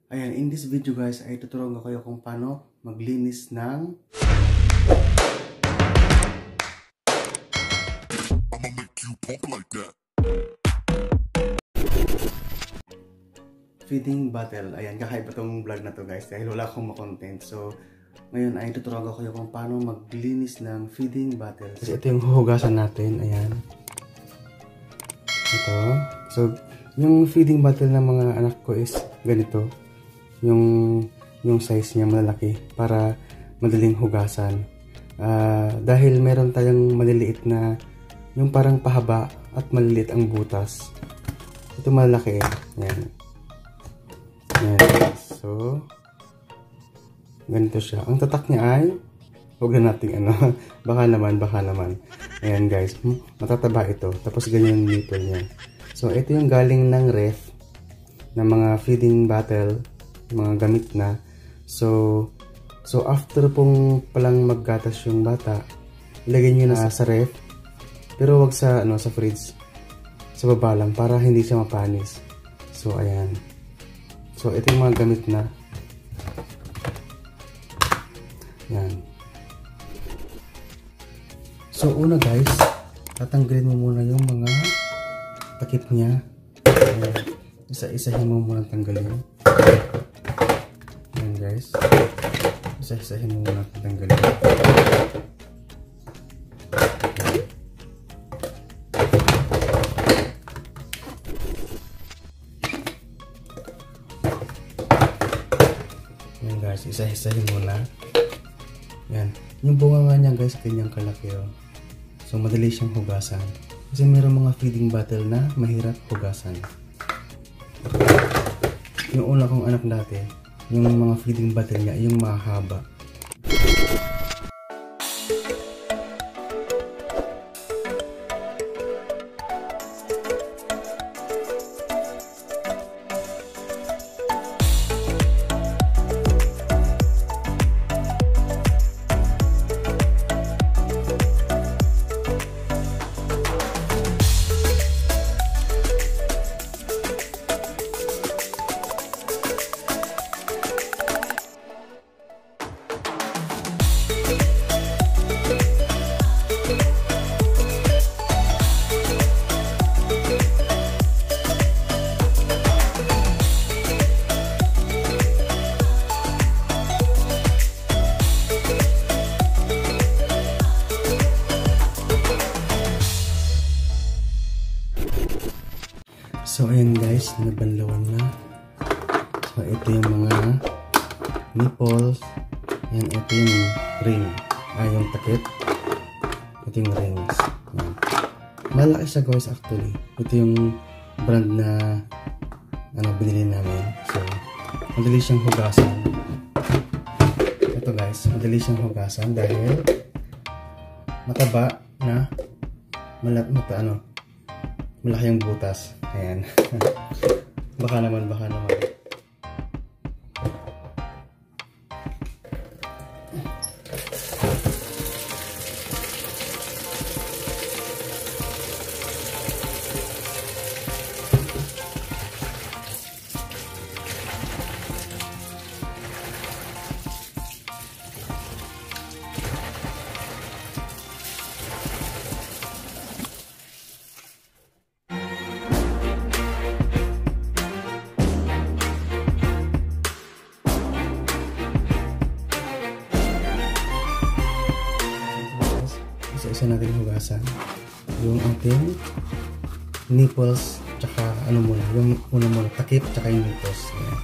Ayan, in this video guys ay tuturuan ko kayo kung paano maglinis ng feeding bottle. Ayan, kakaiba tong vlog na to guys dahil wala akong makontent. So, ngayon ay tuturuan ko kayo kung paano maglinis ng feeding bottle. Kasi ito yung huhugasan natin. Ayan. Ito. So, yung feeding bottle ng mga anak ko is ganito. Yung size niya malalaki para madaling hugasan. Dahil meron tayong maliliit na yung parang pahaba at maliliit ang butas. Ito malaki. Ayan. Ayan. So, ganito siya. Ang tatak niya ay, huwag na natin baka naman. Ayan guys, matataba ito. Tapos ganyan yung nipple niya. So, ito yung galing ng ref ng mga feeding bottle, mga gamit na. So after pong palang maggatas yung bata, ilagay nyo na sa ref. Pero wag sa sa fridge. Sa baba lang para hindi siya mapanis. So, ayan. So, ito yung mga gamit na. Yan. So, una guys, tatanggalin mo muna yung mga takip niya. Isa-isahin mo muna tanggalin. Yan guys. Isa-isahin mo muna tanggalin. Yan guys, isa-isahin muna. Yan. Yung bunga nga niya guys, kanyang kalaki oh. So, madali siyang hugasan. Kasi mayroong mga feeding bottle na mahirap hugasan. Yung una kong anak dati, yung mga feeding bottle niya, yung mahaba. So, ayan guys, nabanlawan na. So, ito yung mga nipples. Ayan, ito yung ring. Yung takip. Ito yung rings. Ayan. Malaki siya guys actually. Ito yung brand na binili namin. So, madali siyang hugasan. Ito guys, madali siyang hugasan dahil mataba na malaki yung butas. Ayan. baka naman. Isa natin hugasan yung ating nipples tsaka yung una muna takip tsaka yung nipples. Ayan.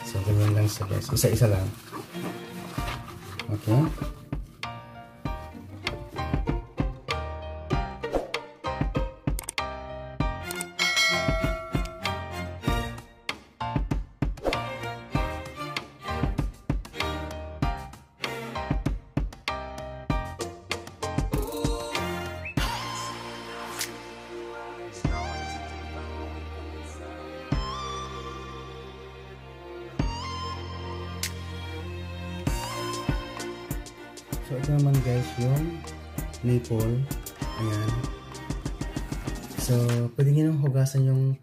So ganyan lang siya guys, isa-isa lang. Okay. So, ito naman guys yung nipple. Ayan. So, pwede nyo nang hugasan yung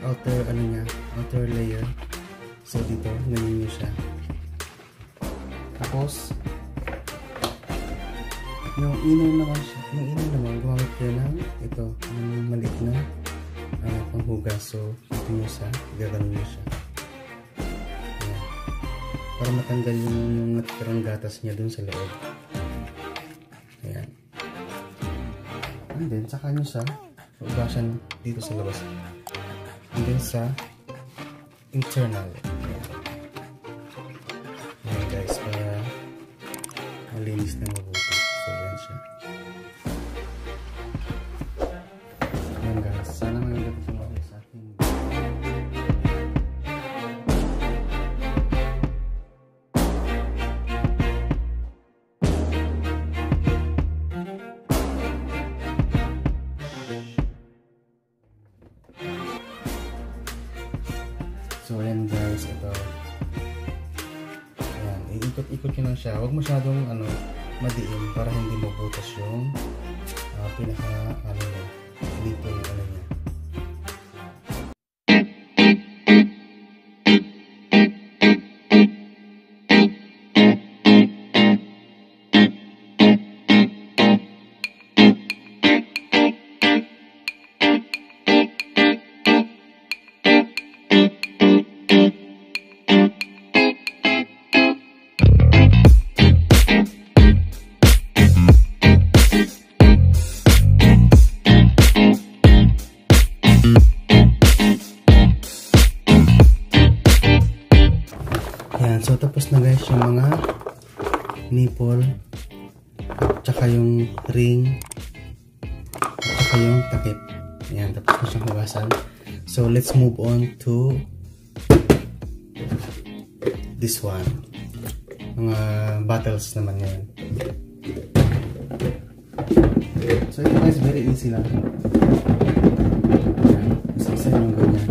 outer layer. So dito, ganyan nyo siya. Tapos, yung inaw naman, gumamit kayo ng ito, yung maliit na panghugas. So, dito nyo siya, gagawin nyo siya. Ayan. Para matanggal yung natirang gatas niya dun sa loob. Ayan. And then, saka nyo sa hugasan dito sa labas. And then sa internal. Ayan guys, para malinis na mabuti. So, ayan siya. Ayan guys, sana maganda ito sumali sa akin. So, ayan guys, ito. Ayan, iikot-ikot nyo lang siya. Huwag masyadong madiin para hindi mabutas yung pinaka, dito yung niya. Ayan, so tapos na guys yung mga nipple, tsaka yung ring, tsaka yung takip. Ayan, tapos na siyang hugasan. So let's move on to this one. Mga bottles naman ngayon. So ito guys, very easy lang. Ayan, isa yung ganyan.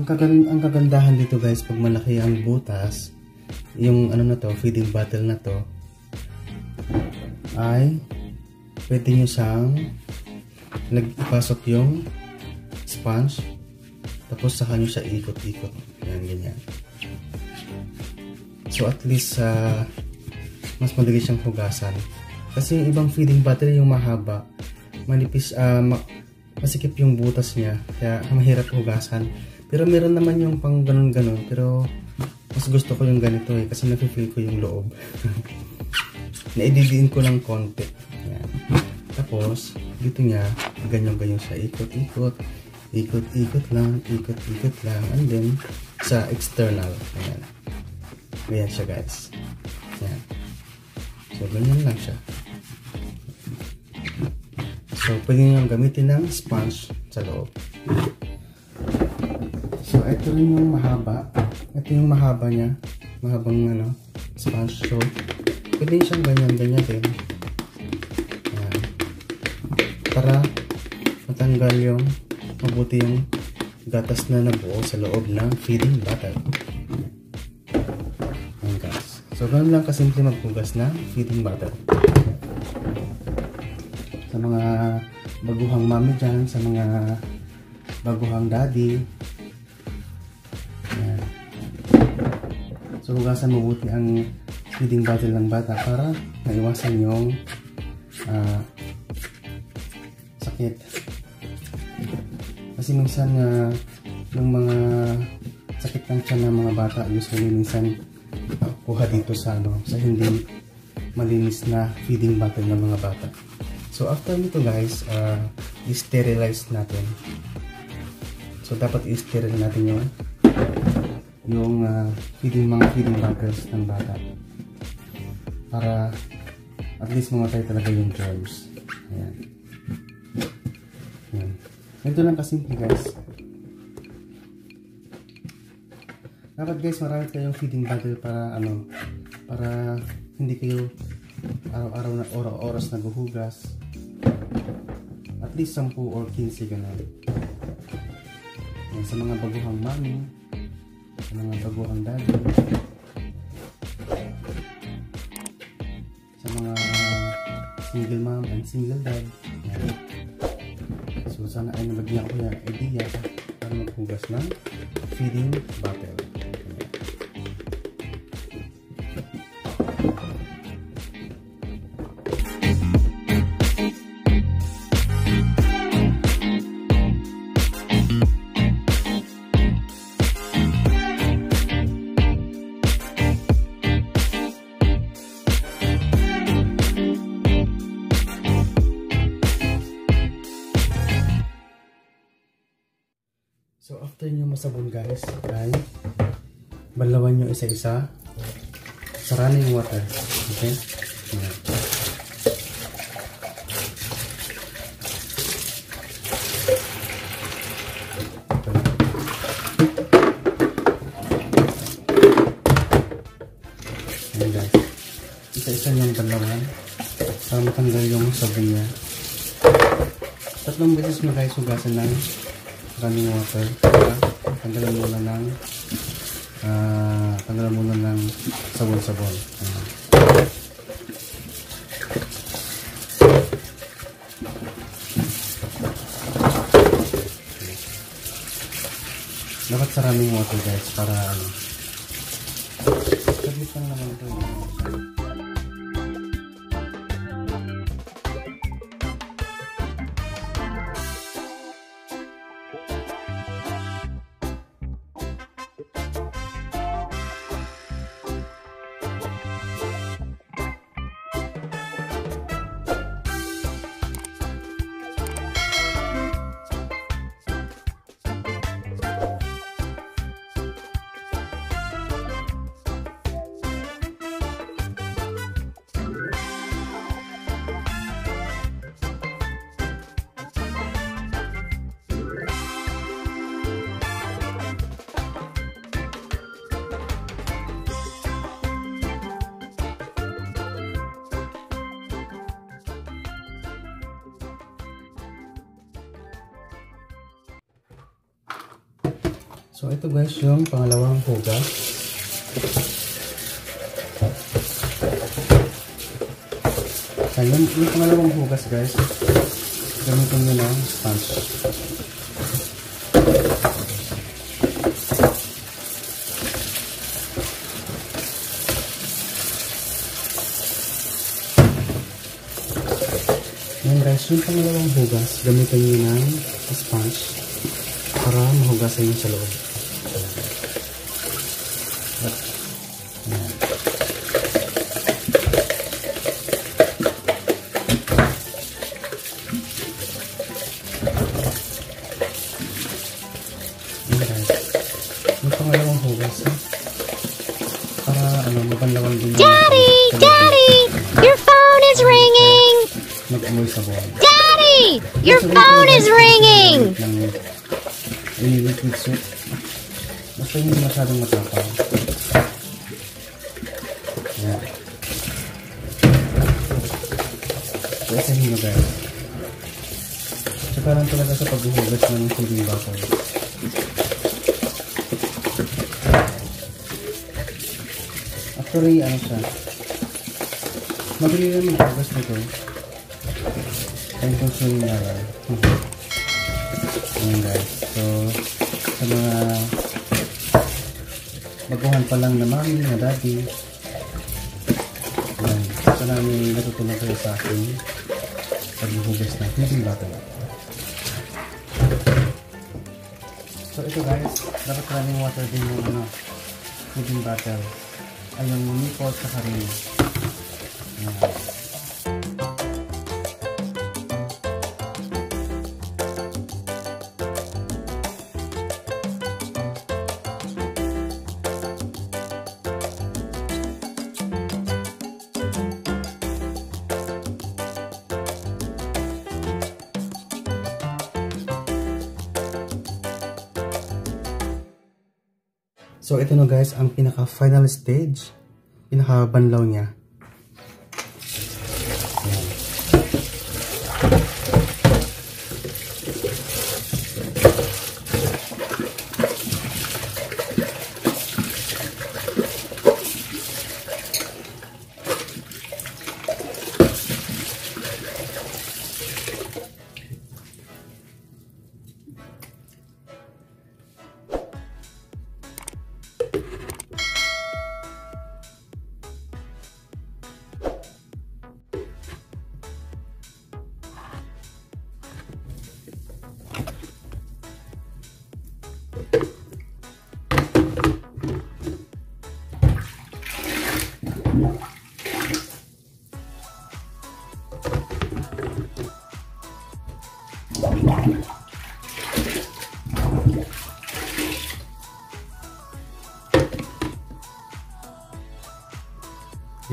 Ang kagandahan dito guys, pag malaki ang butas, yung na to, feeding bottle na to, ay pwede nyo siyang ipasok yung sponge, tapos saka nyo siya ikot-ikot. Yan, ganyan. So at least mas madali siyang hugasan. Kasi yung ibang feeding bottle yung mahaba, manipis, masikip yung butas niya, kaya mahirap hugasan. Pero meron naman yung pang ganun-ganun, pero mas gusto ko yung ganito kasi nafe-feel ko yung loob. Naididiin ko lang konti. Ayan. Tapos, dito niya, ganyan-ganyan siya, ikot-ikot, ikot-ikot lang, ikot-ikot lang, and then, sa external. Ayan. Ganyan siya guys. Ayan. So, ganyan lang siya. So, pwede nyo gamitin ng sponge sa loob. So, ito rin yung mahaba. Ito yung mahaba niya. Mahabang sponge. So, pwede siyang ganyan-ganyan din. Ayan. Para matanggal yung mabuti yung gatas na nabuo sa loob ng feeding bottle. Ayan guys. So, ganun lang kasimple maghugas ng feeding bottle. Sa mga baguhang mami dyan, sa mga baguhang daddy. Ayan. So, hugasan mabuti ang feeding bottle ng bata para maiwasan yung sakit. Kasi minsan yung mga sakit ng tiyan ng mga bata usually minsan kuha dito sa sa hindi malinis na feeding bottle ng mga bata. So after nito guys, i-sterilize natin. So dapat i-sterilize natin yung mga feeding bottles ng bata para at least mamatay talaga yung germs. Ayan. Ayan. Ito lang kasimple guys. Dapat guys marami kayong feeding bottle para para hindi kayo araw-araw na oras naghuhugas. At least 10 or 15 ganun. Ayan, sa mga baguhang mami, sa mga baguhang daddy, sa mga single mom and single dad. Ayan. So sana ay nabagyan ko yung idea para maghugas ng feeding bottle. So after nyo masabon guys, ay balawan nyo isa-isa sa running water. Okay? Ayan. Ayan guys. Isa-isa nyo balawan para matanggal yung sabon niya. 3 beses mo guys hugasan ng running water para tanggalan muna ng sabon-sabon. Dapat sa running water guys para saglit lang naman ito. So ito guys yung pangalawang hugas. Yung pangalawang hugas guys, gamitin nyo ng sponge. Yan guys, yung pangalawang hugas, gamitin nyo ng sponge para mahugasan yung sa loob. Yan. Yung pangalawang hugas para mabanlawan din. Daddy! Daddy! Your phone is ringing! Mag-amoy sabon. Daddy! Your phone is ringing! Liquid soup. Basta hindi masyadong matapang. Ayan. So, isahin nyo guys. Tsaka lang talaga sa paghuhugas ng feeding bottle. Actually, ano siya, mabili lang maghugas nito. Time consuming na lang. Ayan guys. So, sa mga baguhan pa lang na mami, na daddy, ayan. So, namin natutulong kayo sa akin paghuhugas ng feeding bottle. So, ito guys, dapat running water din yung feeding bottle. Ay, yung nipple sa rin. Ayan. So ito na guys ang pinaka final stage, pinaka banlaw niya. Ayan.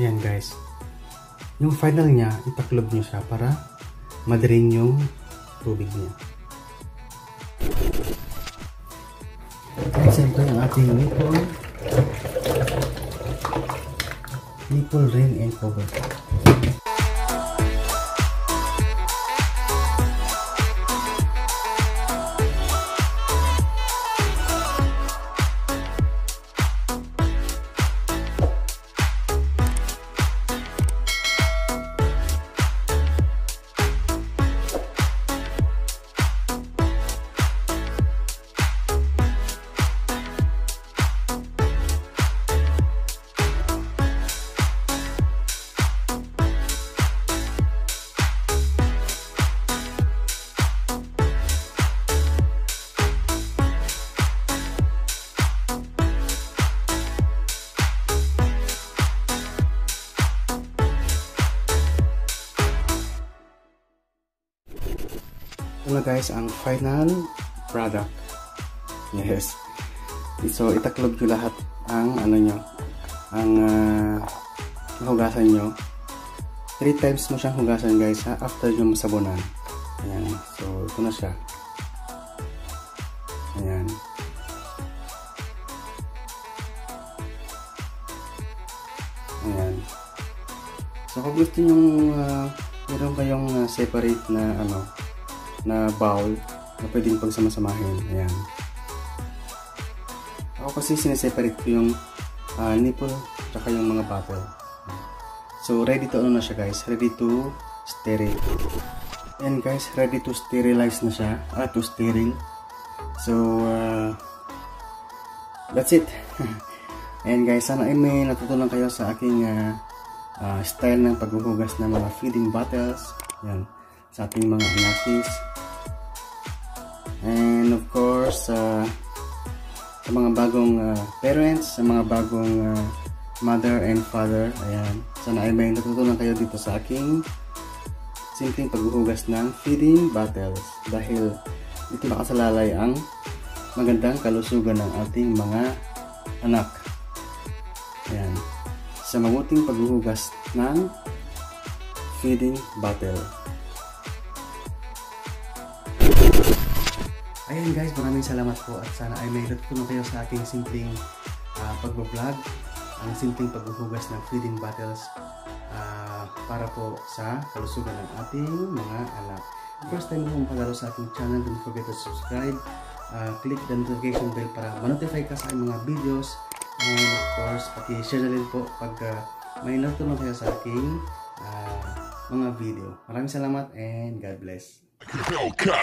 Ayan guys. Yung final niya, itaklob nyo siya para ma-drain yung tubig niya. Guys, ito yung ating nipple ring and cover. Ito na guys ang final product. Yes. So itaklob nyo lahat ang hugasan nyo. 3 times mo siyang hugasan guys ha, after nyo masabunan. Ayan. So ito na siya. Ayan. Ayan. So kung gusto nyo meron kayong separate na bowl na pwedeng pagsama-samahin. Ayan. Ako kasi sineseparate ko yung nipple tsaka yung mga bottle. So ready to na siya guys, ready to sterile. Ayan guys, ready to sterilize na siya, to sterile. So that's it. Ayan guys, sana ay may natutunan kayo sa aking style ng paghuhugas ng mga feeding bottles. Ayan, sa ating mga anakis. And of course, sa mga bagong parents, sa mga bagong mother and father, ayan, sana ay may natutunan kayo dito sa aking simpleng paghuhugas ng feeding bottles dahil ito nakasalalay ang magandang kalusugan ng ating mga anak. Ayan, sa mabuting paghuhugas ng feeding bottle. Ayan guys, maraming salamat po at sana ay may natutunan kayo sa aking simpleng pag-vlog, ang simpleng paghuhugas ng feeding bottles para po sa kalusugan ng ating mga anak. First time mo magpadalo sa ating channel, don't forget to subscribe, click the notification bell para ma-notify ka sa aking mga videos, and of course, pati-share na rin po pag may natutunan kayo sa aking mga video. Maraming salamat and God bless. Hellcat.